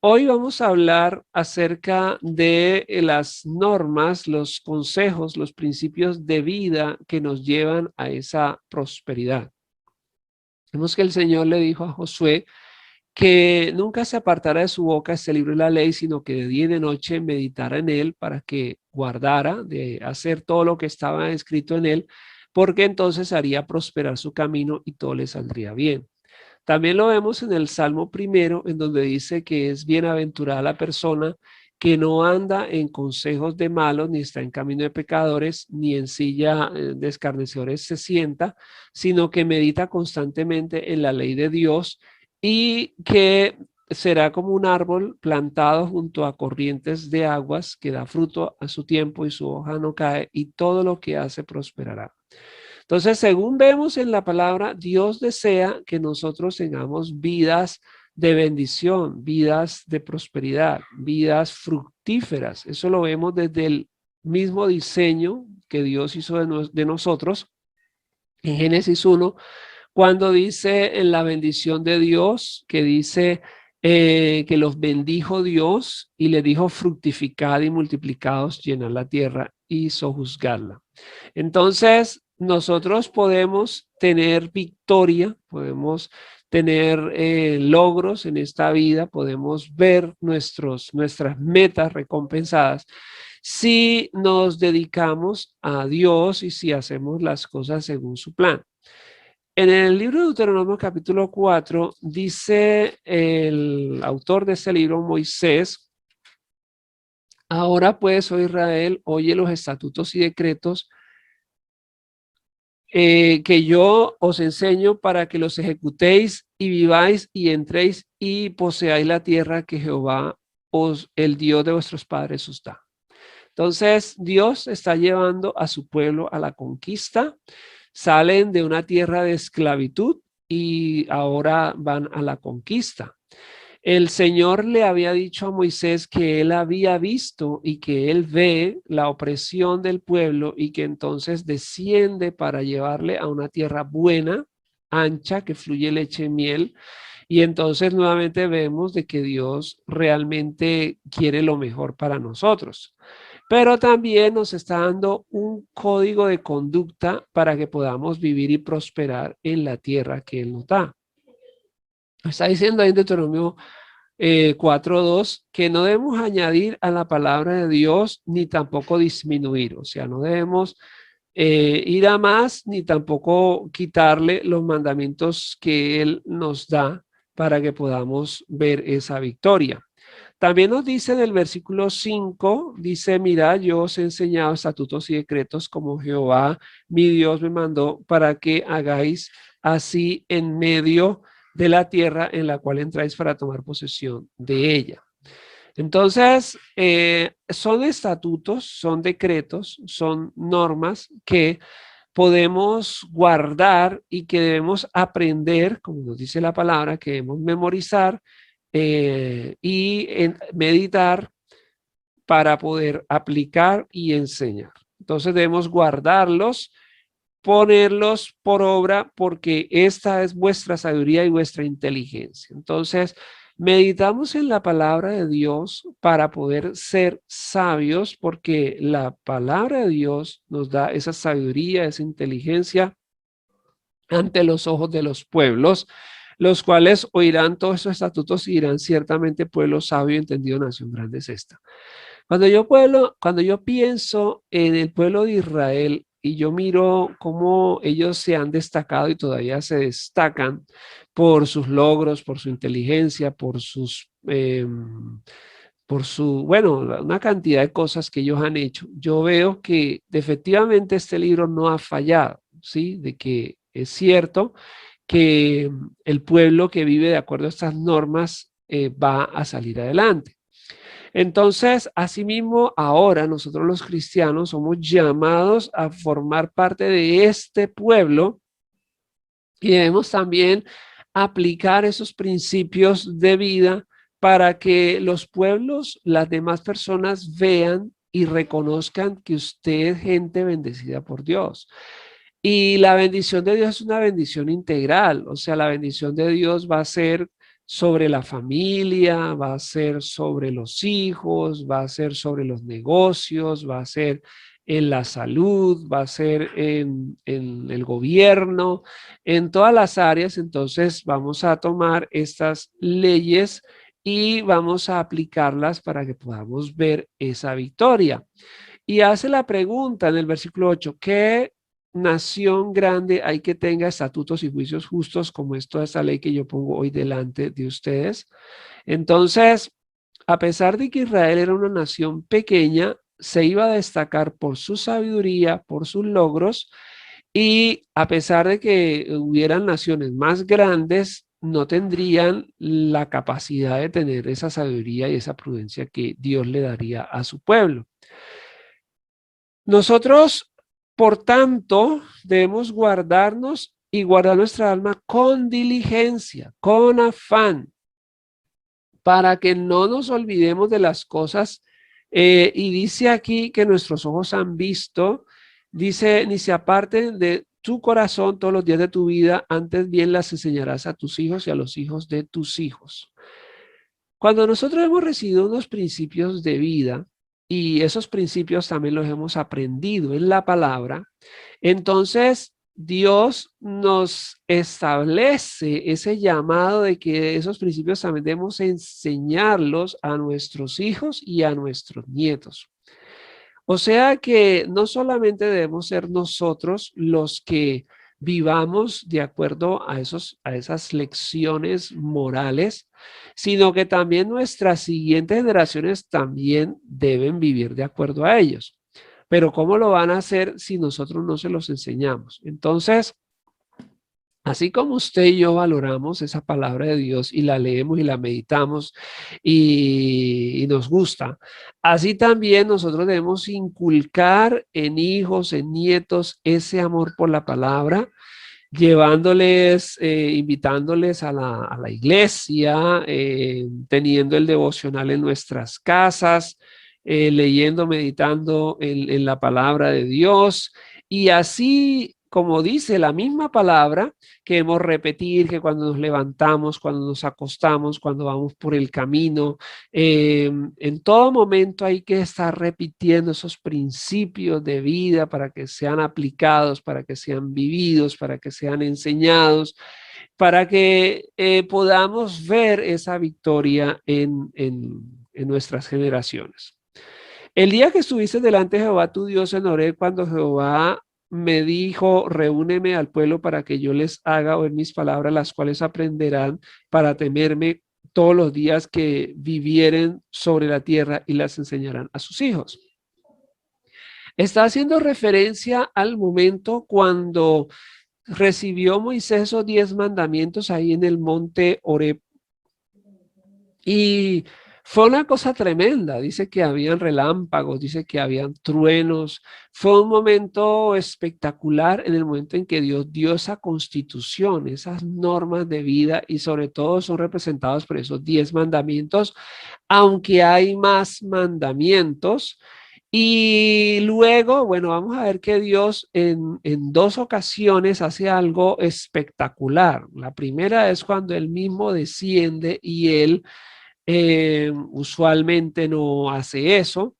Hoy vamos a hablar acerca de las normas, los consejos, los principios de vida que nos llevan a esa prosperidad. Vemos que el Señor le dijo a Josué que nunca se apartara de su boca este libro de la ley, sino que de día y de noche meditara en él para que guardara de hacer todo lo que estaba escrito en él, porque entonces haría prosperar su camino y todo le saldría bien. También lo vemos en el Salmo primero, en donde dice que es bienaventurada la persona que no anda en consejos de malos, ni está en camino de pecadores, ni en silla de escarnecedores se sienta, sino que medita constantemente en la ley de Dios y que será como un árbol plantado junto a corrientes de aguas que da fruto a su tiempo y su hoja no cae y todo lo que hace prosperará. Entonces, según vemos en la palabra, Dios desea que nosotros tengamos vidas de bendición, vidas de prosperidad, vidas fructíferas. Eso lo vemos desde el mismo diseño que Dios hizo de nosotros en Génesis 1, cuando dice en la bendición de Dios, que dice que los bendijo Dios y le dijo fructificad y multiplicados, llenar la tierra y sojuzgarla. Entonces, nosotros podemos tener victoria, podemos tener logros en esta vida, podemos ver nuestras metas recompensadas si nos dedicamos a Dios y si hacemos las cosas según su plan. En el libro de Deuteronomio capítulo 4 dice el autor de este libro, Moisés: ahora pues, oh Israel, oye los estatutos y decretos que yo os enseño para que los ejecutéis y viváis y entréis y poseáis la tierra que Jehová, el Dios de vuestros padres, os da. Entonces, Dios está llevando a su pueblo a la conquista. Salen de una tierra de esclavitud y ahora van a la conquista. El Señor le había dicho a Moisés que él había visto y que él ve la opresión del pueblo y que entonces desciende para llevarle a una tierra buena, ancha, que fluye leche y miel. Y entonces nuevamente vemos de que Dios realmente quiere lo mejor para nosotros. Pero también nos está dando un código de conducta para que podamos vivir y prosperar en la tierra que Él nos da. Está diciendo ahí en Deuteronomio 4.2 que no debemos añadir a la palabra de Dios ni tampoco disminuir, o sea, no debemos ir a más ni tampoco quitarle los mandamientos que Él nos da para que podamos ver esa victoria. También nos dice en el versículo 5, dice: mira, yo os he enseñado estatutos y decretos como Jehová mi Dios me mandó para que hagáis así en medio de la tierra en la cual entráis para tomar posesión de ella. Entonces, son estatutos, son decretos, son normas que podemos guardar y que debemos aprender, como nos dice la palabra, que debemos memorizar y meditar para poder aplicar y enseñar. Entonces debemos guardarlos, ponerlos por obra, porque esta es vuestra sabiduría y vuestra inteligencia. Entonces, meditamos en la palabra de Dios para poder ser sabios, porque la palabra de Dios nos da esa sabiduría, esa inteligencia ante los ojos de los pueblos, los cuales oirán todos estos estatutos y dirán: ciertamente pueblo sabio y entendido, nación grande es esta. Cuando yo pienso en el pueblo de Israel y yo miro cómo ellos se han destacado y todavía se destacan por sus logros, por su inteligencia, bueno, una cantidad de cosas que ellos han hecho, yo veo que efectivamente este libro no ha fallado, ¿sí? De que es cierto que el pueblo que vive de acuerdo a estas normas va a salir adelante. Entonces, asimismo, ahora nosotros los cristianos somos llamados a formar parte de este pueblo y debemos también aplicar esos principios de vida para que los pueblos, las demás personas vean y reconozcan que usted es gente bendecida por Dios. Y la bendición de Dios es una bendición integral, o sea, la bendición de Dios va a ser sobre la familia, va a ser sobre los hijos, va a ser sobre los negocios, va a ser en la salud, va a ser en el gobierno, en todas las áreas. Entonces vamos a tomar estas leyes y vamos a aplicarlas para que podamos ver esa victoria. Y hace la pregunta en el versículo 8, ¿qué nación grande hay que tenga estatutos y juicios justos como es toda esta ley que yo pongo hoy delante de ustedes? Entonces, a pesar de que Israel era una nación pequeña, se iba a destacar por su sabiduría, por sus logros, y a pesar de que hubieran naciones más grandes, no tendrían la capacidad de tener esa sabiduría y esa prudencia que Dios le daría a su pueblo. Nosotros, por tanto, debemos guardarnos y guardar nuestra alma con diligencia, con afán, para que no nos olvidemos de las cosas. Y dice aquí que nuestros ojos han visto, dice, ni se aparten de tu corazón todos los días de tu vida, antes bien las enseñarás a tus hijos y a los hijos de tus hijos. Cuando nosotros hemos recibido unos principios de vida, y esos principios también los hemos aprendido en la palabra, entonces Dios nos establece ese llamado de que esos principios también debemos enseñarlos a nuestros hijos y a nuestros nietos. O sea que no solamente debemos ser nosotros los que vivamos de acuerdo a esas lecciones morales, sino que también nuestras siguientes generaciones también deben vivir de acuerdo a ellos. Pero ¿cómo lo van a hacer si nosotros no se los enseñamos? Entonces, así como usted y yo valoramos esa palabra de Dios y la leemos y la meditamos y nos gusta, así también nosotros debemos inculcar en hijos, en nietos, ese amor por la palabra, llevándoles, invitándoles a la iglesia, teniendo el devocional en nuestras casas, leyendo, meditando en la palabra de Dios. Y así, como dice la misma palabra, queremos repetir que cuando nos levantamos, cuando nos acostamos, cuando vamos por el camino, en todo momento hay que estar repitiendo esos principios de vida para que sean aplicados, para que sean vividos, para que sean enseñados, para que podamos ver esa victoria en nuestras generaciones. El día que estuviste delante de Jehová tu Dios en Horeb, cuando Jehová me dijo, reúneme al pueblo para que yo les haga oír mis palabras, las cuales aprenderán para temerme todos los días que vivieren sobre la tierra y las enseñarán a sus hijos. Está haciendo referencia al momento cuando recibió Moisés esos 10 mandamientos ahí en el monte Horeb. Y fue una cosa tremenda, dice que habían relámpagos, dice que habían truenos. Fue un momento espectacular en el momento en que Dios dio esa constitución, esas normas de vida y sobre todo son representados por esos 10 mandamientos, aunque hay más mandamientos. Y luego, bueno, vamos a ver que Dios en dos ocasiones hace algo espectacular. La primera es cuando Él mismo desciende y Él usualmente no hace eso.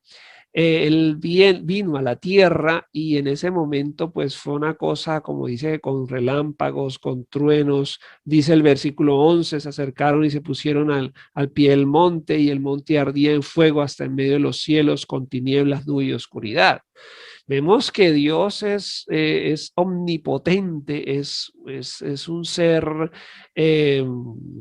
Él vino a la tierra y en ese momento pues fue una cosa, como dice, con relámpagos, con truenos. Dice el versículo 11, se acercaron y se pusieron al pie del monte y el monte ardía en fuego hasta en medio de los cielos con tinieblas, nube y oscuridad. Vemos que Dios es omnipotente, es un ser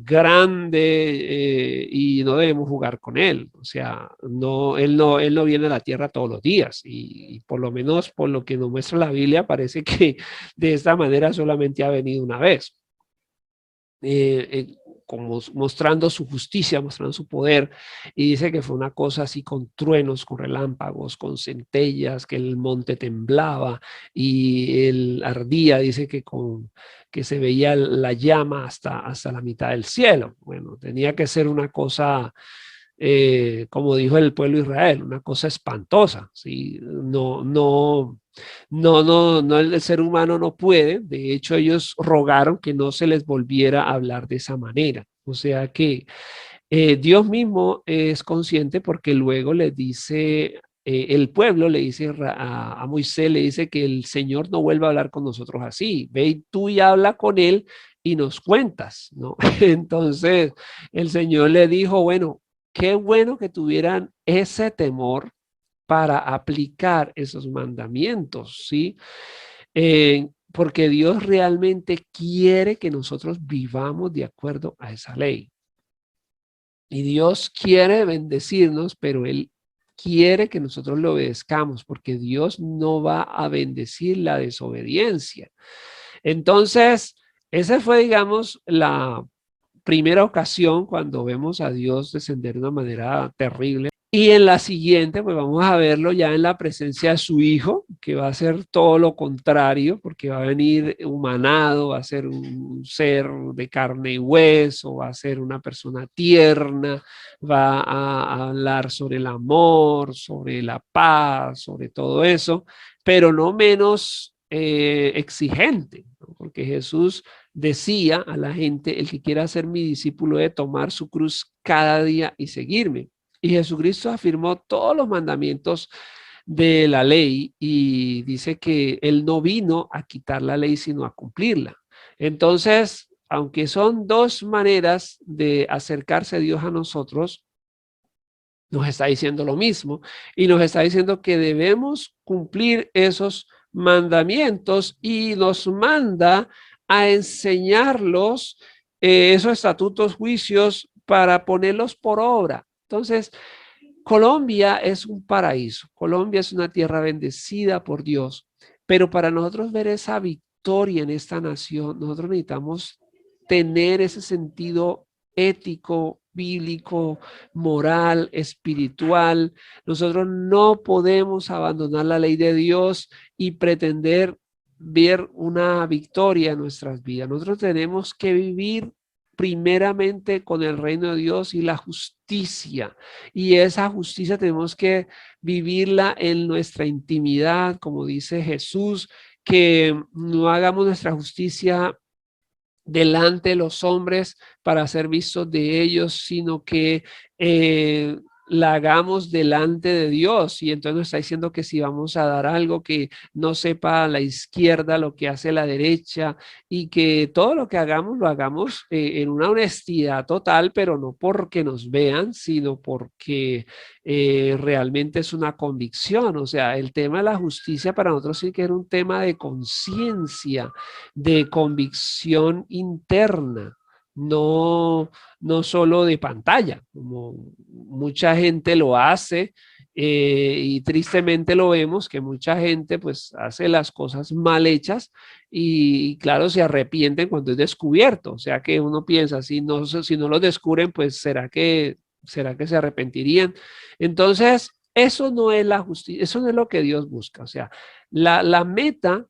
grande y no debemos jugar con él. O sea, él no viene a la tierra todos los días y por lo menos por lo que nos muestra la Biblia parece que de esta manera solamente ha venido una vez. Como mostrando su justicia, mostrando su poder, y dice que fue una cosa así con truenos, con relámpagos, con centellas, que el monte temblaba y el ardía, dice que se veía la llama hasta la mitad del cielo. Bueno, tenía que ser una cosa como dijo el pueblo de Israel, una cosa espantosa, ¿sí? No, el ser humano no puede, de hecho ellos rogaron que no se les volviera a hablar de esa manera. O sea que Dios mismo es consciente porque luego le dice, el pueblo le dice a Moisés, le dice que el Señor no vuelva a hablar con nosotros así. Ve y tú y habla con él y nos cuentas, ¿no? Entonces el Señor le dijo, bueno, qué bueno que tuvieran ese temor para aplicar esos mandamientos, ¿sí? Porque Dios realmente quiere que nosotros vivamos de acuerdo a esa ley. Y Dios quiere bendecirnos, pero Él quiere que nosotros lo obedezcamos, porque Dios no va a bendecir la desobediencia. Entonces, esa fue, digamos, la primera ocasión cuando vemos a Dios descender de una manera terrible. Y en la siguiente, pues vamos a verlo ya en la presencia de su hijo, que va a ser todo lo contrario, porque va a venir humanado, va a ser un ser de carne y hueso, va a ser una persona tierna, va a hablar sobre el amor, sobre la paz, sobre todo eso, pero no menos exigente, ¿no? Porque Jesús decía a la gente, el que quiera ser mi discípulo debe tomar su cruz cada día y seguirme. Y Jesucristo afirmó todos los mandamientos de la ley y dice que Él no vino a quitar la ley, sino a cumplirla. Entonces, aunque son dos maneras de acercarse a Dios a nosotros, nos está diciendo lo mismo y nos está diciendo que debemos cumplir esos mandamientos y nos manda a enseñarlos, esos estatutos, juicios, para ponerlos por obra. Entonces, Colombia es un paraíso, Colombia es una tierra bendecida por Dios, pero para nosotros ver esa victoria en esta nación, nosotros necesitamos tener ese sentido ético, bíblico, moral, espiritual. Nosotros no podemos abandonar la ley de Dios y pretender ver una victoria en nuestras vidas. Nosotros tenemos que vivir primeramente con el reino de Dios y la justicia. Y esa justicia tenemos que vivirla en nuestra intimidad, como dice Jesús, que no hagamos nuestra justicia delante de los hombres para ser vistos de ellos, sino que la hagamos delante de Dios. Y entonces nos está diciendo que si vamos a dar algo, que no sepa la izquierda lo que hace la derecha y que todo lo que hagamos lo hagamos en una honestidad total, pero no porque nos vean, sino porque realmente es una convicción. O sea, el tema de la justicia para nosotros sí que era un tema de conciencia, de convicción interna, no, no solo de pantalla, como mucha gente lo hace, y tristemente lo vemos que mucha gente pues hace las cosas mal hechas y claro, se arrepienten cuando es descubierto. O sea que uno piensa, si no lo descubren, pues será que se arrepentirían. Entonces, eso no es la justicia, eso no es lo que Dios busca. O sea, la meta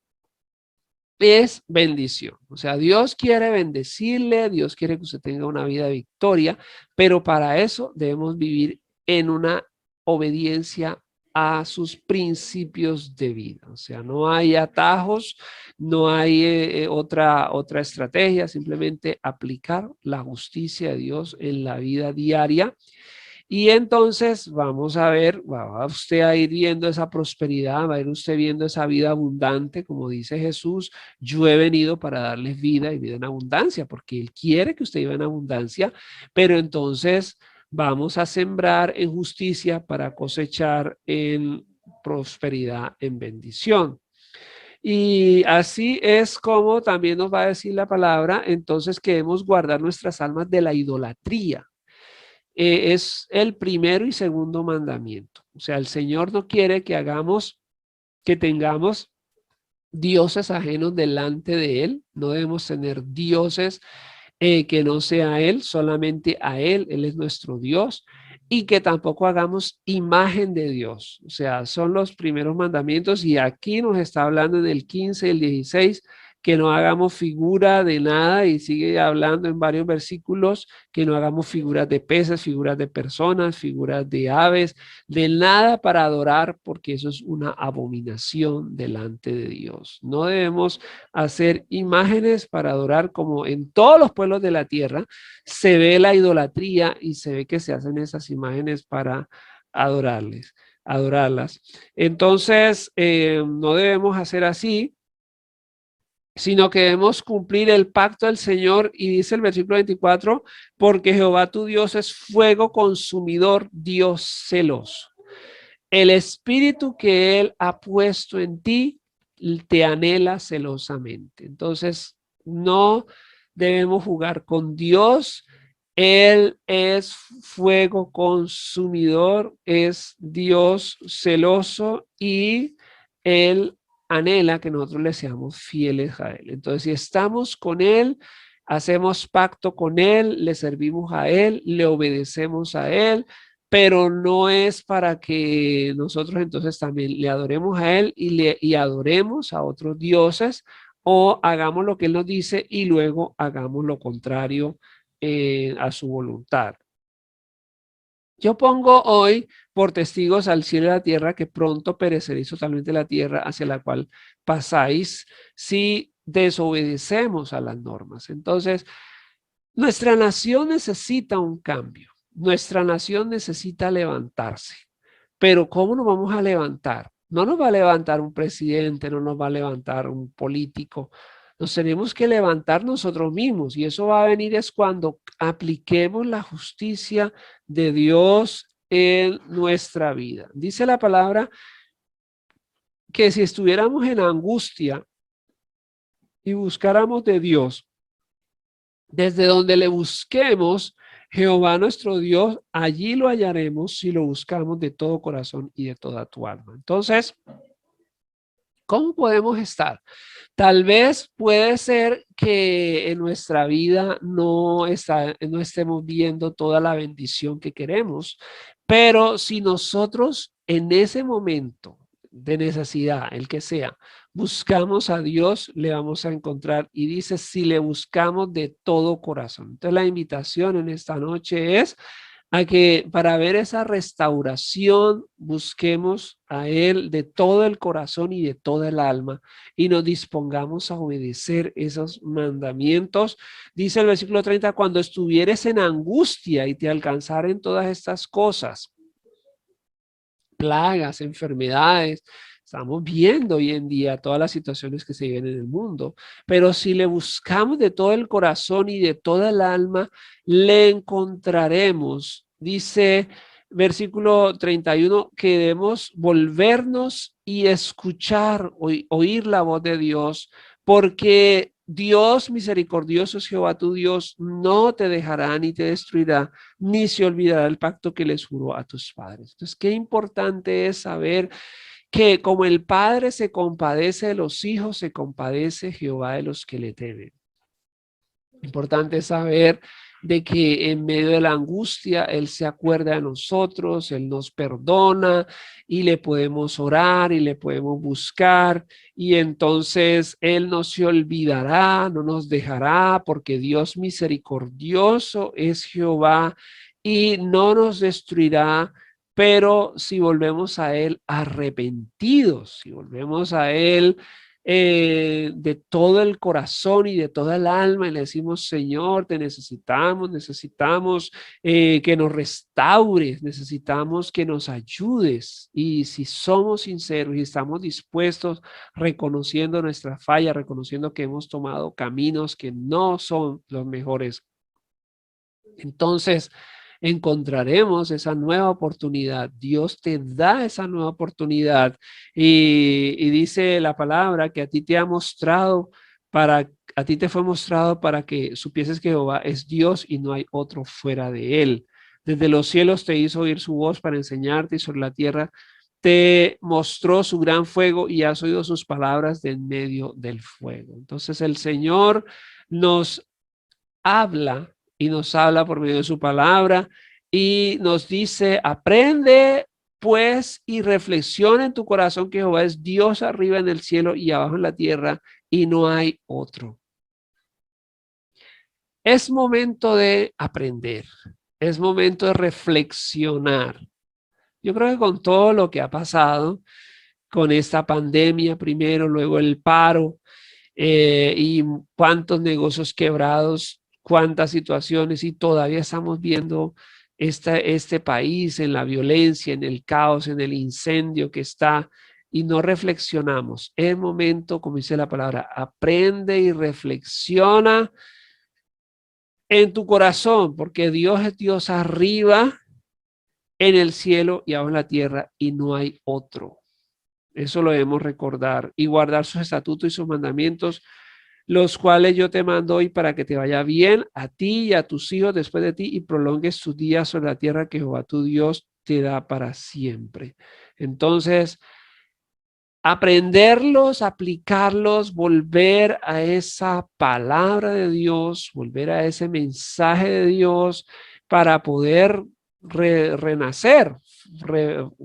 es bendición. O sea, Dios quiere bendecirle, Dios quiere que usted tenga una vida de victoria, pero para eso debemos vivir en una obediencia a sus principios de vida. O sea, no hay atajos, no hay otra estrategia, simplemente aplicar la justicia de Dios en la vida diaria y entonces vamos a ver, va usted a ir viendo esa prosperidad, va a ir usted viendo esa vida abundante, como dice Jesús, yo he venido para darles vida y vida en abundancia, porque Él quiere que usted viva en abundancia, pero entonces vamos a sembrar en justicia para cosechar en prosperidad, en bendición. Y así es como también nos va a decir la palabra, entonces que debemos guardar nuestras almas de la idolatría. Es el primero y segundo mandamiento. O sea, el Señor no quiere que hagamos, que tengamos dioses ajenos delante de Él. No debemos tener dioses que no sea Él, solamente a Él. Él es nuestro Dios. Y que tampoco hagamos imagen de Dios. O sea, son los primeros mandamientos y aquí nos está hablando en el 15 y el 16 que no hagamos figura de nada, y sigue hablando en varios versículos, que no hagamos figuras de peces, figuras de personas, figuras de aves, de nada para adorar, porque eso es una abominación delante de Dios. No debemos hacer imágenes para adorar, como en todos los pueblos de la tierra se ve la idolatría y se ve que se hacen esas imágenes para adorarlas. Entonces, no debemos hacer así, sino que debemos cumplir el pacto del Señor. Y dice el versículo 24, porque Jehová tu Dios es fuego consumidor, Dios celoso. El espíritu que Él ha puesto en ti te anhela celosamente. Entonces, no debemos jugar con Dios. Él es fuego consumidor, es Dios celoso, y Él anhela que nosotros le seamos fieles a Él. Entonces, si estamos con Él, hacemos pacto con Él, le servimos a Él, le obedecemos a Él, pero no es para que nosotros entonces también le adoremos a Él y adoremos a otros dioses, o hagamos lo que Él nos dice y luego hagamos lo contrario a su voluntad. Yo pongo hoy por testigos al cielo y a la tierra que pronto pereceréis totalmente la tierra hacia la cual pasáis si desobedecemos a las normas. Entonces, nuestra nación necesita un cambio. Nuestra nación necesita levantarse. Pero ¿cómo nos vamos a levantar? No nos va a levantar un presidente, no nos va a levantar un político. Nos tenemos que levantar nosotros mismos, y eso va a venir es cuando apliquemos la justicia de Dios en nuestra vida. Dice la palabra que si estuviéramos en angustia y buscáramos de Dios, desde donde le busquemos, Jehová nuestro Dios, allí lo hallaremos si lo buscamos de todo corazón y de toda tu alma. Entonces, ¿cómo podemos estar? Tal vez puede ser que en nuestra vida no estemos viendo toda la bendición que queremos, pero si nosotros en ese momento de necesidad, el que sea, buscamos a Dios, le vamos a encontrar. Y dice, si le buscamos de todo corazón. Entonces la invitación en esta noche es a que para ver esa restauración busquemos a Él de todo el corazón y de toda el alma, y nos dispongamos a obedecer esos mandamientos. Dice el versículo 30, cuando estuvieres en angustia y te alcanzaren todas estas cosas, plagas, enfermedades. Estamos viendo hoy en día todas las situaciones que se viven en el mundo, pero si le buscamos de todo el corazón y de toda el alma, le encontraremos. Dice versículo 31 que debemos volvernos y escuchar, oír la voz de Dios, porque Dios misericordioso es Jehová tu Dios, no te dejará ni te destruirá, ni se olvidará el pacto que les juró a tus padres. Entonces, qué importante es saber que como el Padre se compadece de los hijos, se compadece Jehová de los que le temen. Importante saber de que en medio de la angustia Él se acuerda de nosotros, Él nos perdona y le podemos orar y le podemos buscar, y entonces Él no se olvidará, no nos dejará, porque Dios misericordioso es Jehová y no nos destruirá. Pero si volvemos a Él arrepentidos, si volvemos a Él de todo el corazón y de toda el alma, y le decimos, Señor, te necesitamos que nos restaures, necesitamos que nos ayudes. Y si somos sinceros y estamos dispuestos, reconociendo nuestra falla, reconociendo que hemos tomado caminos que no son los mejores, entonces encontraremos esa nueva oportunidad. Dios te da esa nueva oportunidad, y dice la palabra que a ti te fue mostrado para que supieses que Jehová es Dios y no hay otro fuera de él. Desde los cielos te hizo oír su voz para enseñarte, y sobre la tierra te mostró su gran fuego, y has oído sus palabras de en medio del fuego. Entonces el Señor nos habla, y nos habla por medio de su palabra, y nos dice, aprende pues y reflexiona en tu corazón que Jehová es Dios arriba en el cielo y abajo en la tierra, y no hay otro. Es momento de aprender, es momento de reflexionar. Yo creo que con todo lo que ha pasado, con esta pandemia primero, luego el paro, y cuántos negocios quebrados, cuántas situaciones, y todavía estamos viendo este país en la violencia, en el caos, en el incendio que está, y no reflexionamos. Es momento, como dice la palabra, aprende y reflexiona en tu corazón, porque Dios es Dios arriba en el cielo y abajo en la tierra, y no hay otro. Eso lo debemos recordar y guardar sus estatutos y sus mandamientos, los cuales yo te mando hoy para que te vaya bien a ti y a tus hijos después de ti y prolongues tus días sobre la tierra que Jehová tu Dios te da para siempre. Entonces, aprenderlos, aplicarlos, volver a esa palabra de Dios, volver a ese mensaje de Dios para poder renacer,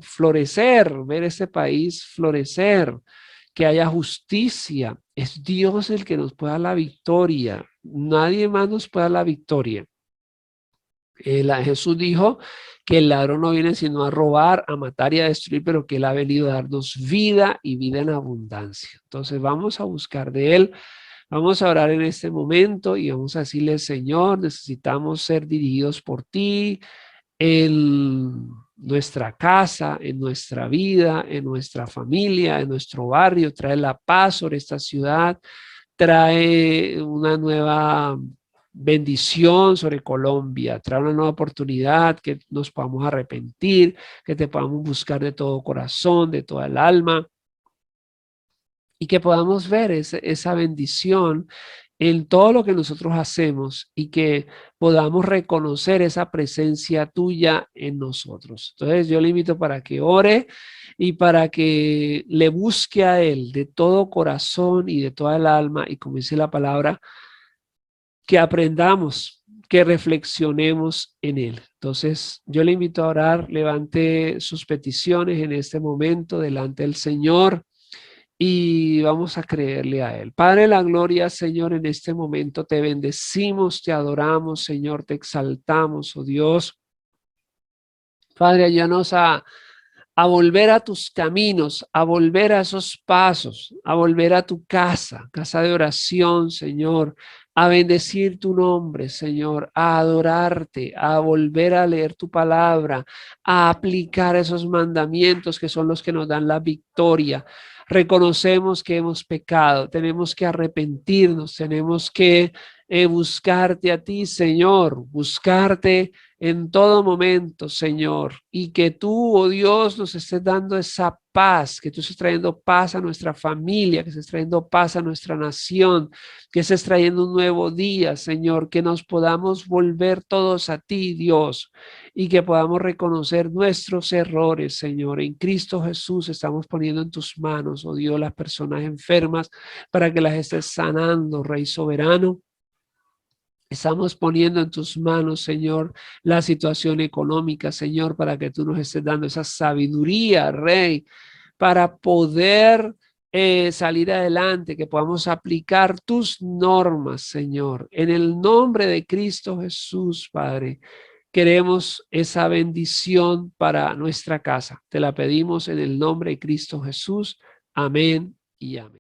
florecer, ver este país florecer, que haya justicia. Es Dios el que nos puede dar la victoria. Nadie más nos puede dar la victoria. Jesús dijo que el ladrón no viene sino a robar, a matar y a destruir, pero que él ha venido a darnos vida y vida en abundancia. Entonces vamos a buscar de él, vamos a orar en este momento y vamos a decirle, Señor, necesitamos ser dirigidos por ti en nuestra casa, en nuestra vida, en nuestra familia, en nuestro barrio. Trae la paz sobre esta ciudad, trae una nueva bendición sobre Colombia, trae una nueva oportunidad, que nos podamos arrepentir, que te podamos buscar de todo corazón, de toda el alma, y que podamos ver esa bendición en todo lo que nosotros hacemos y que podamos reconocer esa presencia tuya en nosotros. Entonces yo le invito para que ore y para que le busque a Él de todo corazón y de toda el alma, y como dice la palabra, que aprendamos, que reflexionemos en Él. Entonces yo le invito a orar, levante sus peticiones en este momento delante del Señor y vamos a creerle a Él. Padre de la gloria, Señor, en este momento te bendecimos, te adoramos, Señor, te exaltamos, oh Dios. Padre, ayúdanos a volver a tus caminos, a volver a esos pasos, a volver a tu casa, casa de oración, Señor, a bendecir tu nombre, Señor, a adorarte, a volver a leer tu palabra, a aplicar esos mandamientos que son los que nos dan la victoria. Reconocemos que hemos pecado, tenemos que arrepentirnos, tenemos que buscarte a ti, Señor, buscarte en todo momento, Señor, y que tú, oh Dios, nos estés dando esa paz, que tú estés trayendo paz a nuestra familia, que estés trayendo paz a nuestra nación, que estés trayendo un nuevo día, Señor, que nos podamos volver todos a ti, Dios, y que podamos reconocer nuestros errores, Señor. En Cristo Jesús estamos poniendo en tus manos, oh Dios, las personas enfermas para que las estés sanando, Rey soberano. Estamos poniendo en tus manos, Señor, la situación económica, Señor, para que tú nos estés dando esa sabiduría, Rey, para poder salir adelante, que podamos aplicar tus normas, Señor. En el nombre de Cristo Jesús, Padre, queremos esa bendición para nuestra casa. Te la pedimos en el nombre de Cristo Jesús. Amén y amén.